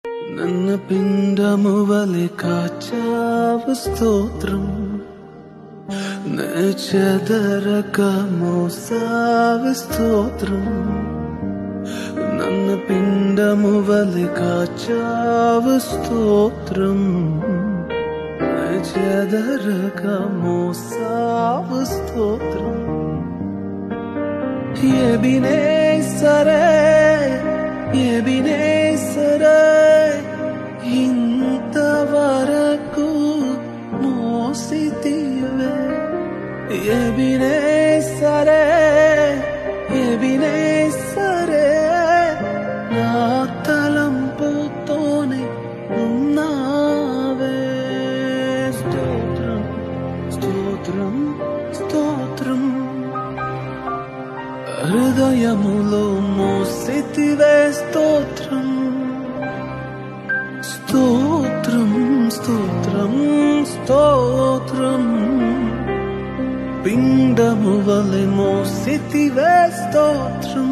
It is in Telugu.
ನನ್ನ పిండమువలె కాచావు స్తోత్రం నే చెదరక మోసావు స్తోత్రం ನನ್ನ పిండమువలె కాచావు స్తోత్రం నే చెదరక మోసావు స్తోత్రం ఎబినేసరే ఇంతవరకు మోసితివే ఎబినేసరే నా తలంపుతోనే ఉన్నావే స్తోత్రం స్తోత్రం స్తోత్రం హృదయములో మోసితివే స్తోత్రం స్తోత్రం స్తోత్రం స్తోత్రం పిండము వలె మోసితివే స్తోత్రం